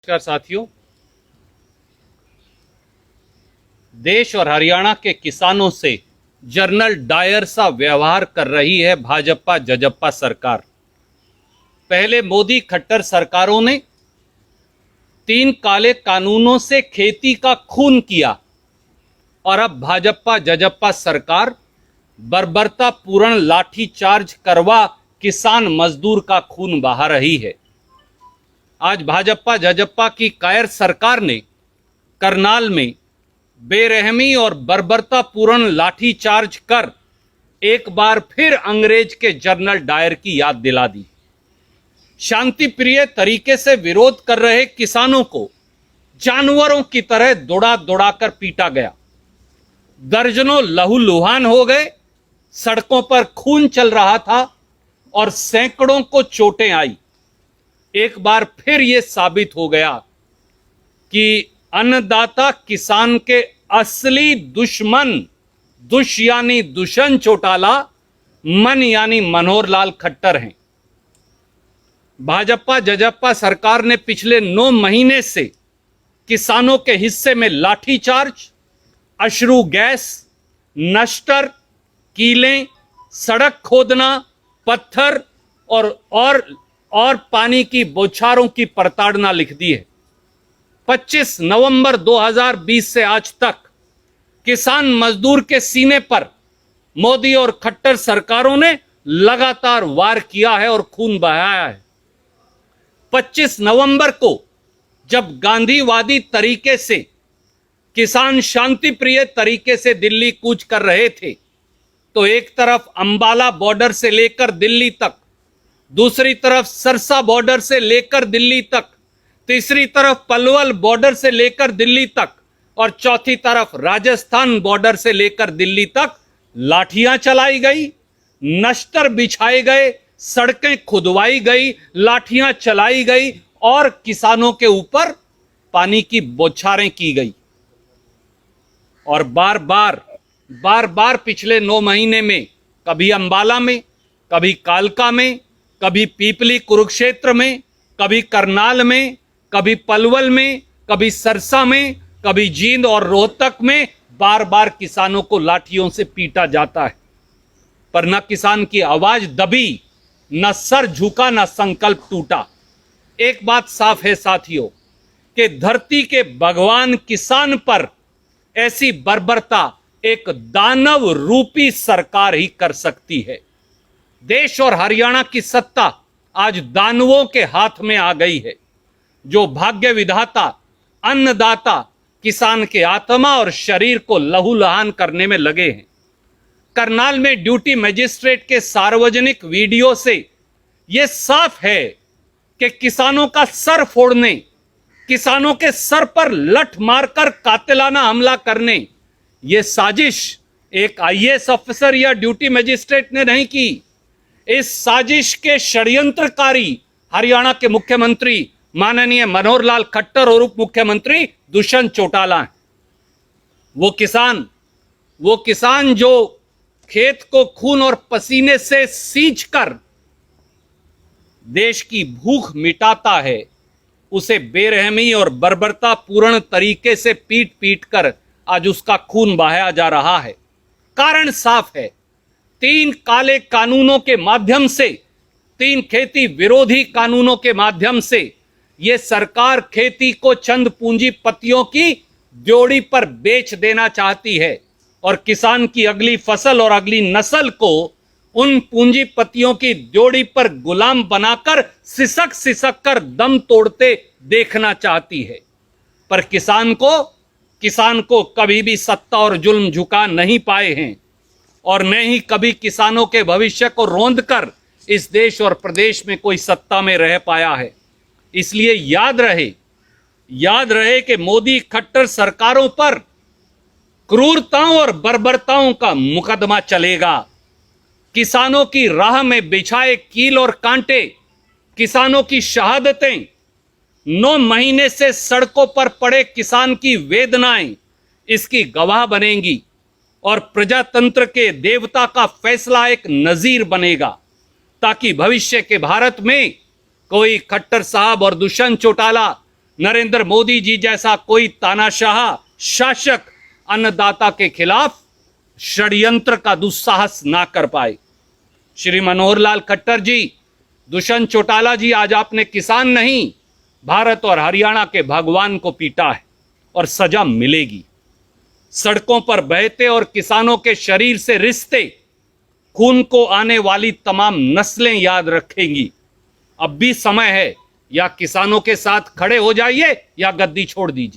नमस्कार साथियों। देश और हरियाणा के किसानों से जनरल डायर सा व्यवहार कर रही है भाजपा जजप्पा सरकार। पहले मोदी खट्टर सरकारों ने 3 काले कानूनों से खेती का खून किया और अब भाजपा जजप्पा सरकार बर्बरतापूर्ण लाठीचार्ज करवा किसान मजदूर का खून बहा रही है। आज भाजपा जजप्पा की कायर सरकार ने करनाल में बेरहमी और बर्बरतापूर्ण लाठीचार्ज कर एक बार फिर अंग्रेज के जनरल डायर की याद दिला दी। शांति प्रिय तरीके से विरोध कर रहे किसानों को जानवरों की तरह दौड़ा दौड़ाकर पीटा गया। दर्जनों लहूलुहान हो गए, सड़कों पर खून चल रहा था और सैकड़ों को चोटें आई। एक बार फिर यह साबित हो गया कि अन्नदाता किसान के असली दुश्मन यानी दुष्यंत चौटाला, मन यानी मनोहर लाल खट्टर हैं। भाजपा जजप्पा सरकार ने पिछले 9 महीने से किसानों के हिस्से में लाठीचार्ज, अश्रु गैस, नश्तर, कीलें, सड़क खोदना, पत्थर और पानी की बौछारों की प्रताड़ना लिख दी है। 25 नवंबर 2020 से आज तक किसान मजदूर के सीने पर मोदी और खट्टर सरकारों ने लगातार वार किया है और खून बहाया है। 25 नवंबर को जब गांधीवादी तरीके से किसान शांति प्रिय तरीके से दिल्ली कूच कर रहे थे, तो एक तरफ अंबाला बॉर्डर से लेकर दिल्ली तक, दूसरी तरफ सरसा बॉर्डर से लेकर दिल्ली तक, तीसरी तरफ पलवल बॉर्डर से लेकर दिल्ली तक और चौथी तरफ राजस्थान बॉर्डर से लेकर दिल्ली तक लाठियां चलाई गई, नश्तर बिछाए गए, सड़कें खुदवाई गई, लाठियां चलाई गई और किसानों के ऊपर पानी की बौछारें की गई। और बार बार पिछले 9 महीने में कभी अंबाला में, कभी कालका में, कभी पीपली कुरुक्षेत्र में, कभी करनाल में, कभी पलवल में, कभी सरसा में, कभी जींद और रोहतक में बार बार किसानों को लाठियों से पीटा जाता है। पर न किसान की आवाज दबी, न सर झुका, न संकल्प टूटा। एक बात साफ है साथियों कि धरती के भगवान किसान पर ऐसी बर्बरता एक दानव रूपी सरकार ही कर सकती है। देश और हरियाणा की सत्ता आज दानवों के हाथ में आ गई है, जो भाग्य विधाता, अन्नदाता, किसान के आत्मा और शरीर को लहूलुहान करने में लगे हैं। करनाल में ड्यूटी मजिस्ट्रेट के सार्वजनिक वीडियो से यह साफ है कि किसानों का सर फोड़ने, किसानों के सर पर लठ मारकर कातिलाना हमला करने, यह साजिश एक आईएएस ऑफिसर या ड्यूटी मजिस्ट्रेट ने नहीं की। इस साजिश के षड्यंत्रकारी हरियाणा के मुख्यमंत्री माननीय मनोहर लाल खट्टर और उप मुख्यमंत्री दुष्यंत चौटाला हैं। वो किसान जो खेत को खून और पसीने से सींचकर देश की भूख मिटाता है, उसे बेरहमी और बर्बरतापूर्ण तरीके से पीट पीट कर आज उसका खून बहाया जा रहा है। कारण साफ है, 3 काले कानूनों के माध्यम से, 3 खेती विरोधी कानूनों के माध्यम से यह सरकार खेती को चंद पूंजीपतियों की ड्योढ़ी पर बेच देना चाहती है और किसान की अगली फसल और अगली नस्ल को उन पूंजीपतियों की ड्योढ़ी पर गुलाम बनाकर सिसक सिसक कर दम तोड़ते देखना चाहती है। पर किसान को कभी भी सत्ता और जुल्म झुका नहीं पाए हैं और न ही कभी किसानों के भविष्य को रौंद कर इस देश और प्रदेश में कोई सत्ता में रह पाया है। इसलिए याद रहे कि मोदी खट्टर सरकारों पर क्रूरताओं और बर्बरताओं का मुकदमा चलेगा। किसानों की राह में बिछाए कील और कांटे, किसानों की शहादतें, 9 महीने से सड़कों पर पड़े किसान की वेदनाएं इसकी गवाह बनेंगी और प्रजातंत्र के देवता का फैसला एक नजीर बनेगा, ताकि भविष्य के भारत में कोई खट्टर साहब और दुष्यंत चौटाला नरेंद्र मोदी जी जैसा कोई तानाशाह शासक अन्नदाता के खिलाफ षड्यंत्र का दुस्साहस ना कर पाए। श्री मनोहर लाल खट्टर जी, दुष्यंत चौटाला जी, आज आपने किसान नहीं, भारत और हरियाणा के भगवान को पीटा है और सजा मिलेगी। सड़कों पर बहते और किसानों के शरीर से रिश्ते खून को आने वाली तमाम नस्लें याद रखेंगी। अब भी समय है, या किसानों के साथ खड़े हो जाइए या गद्दी छोड़ दीजिए।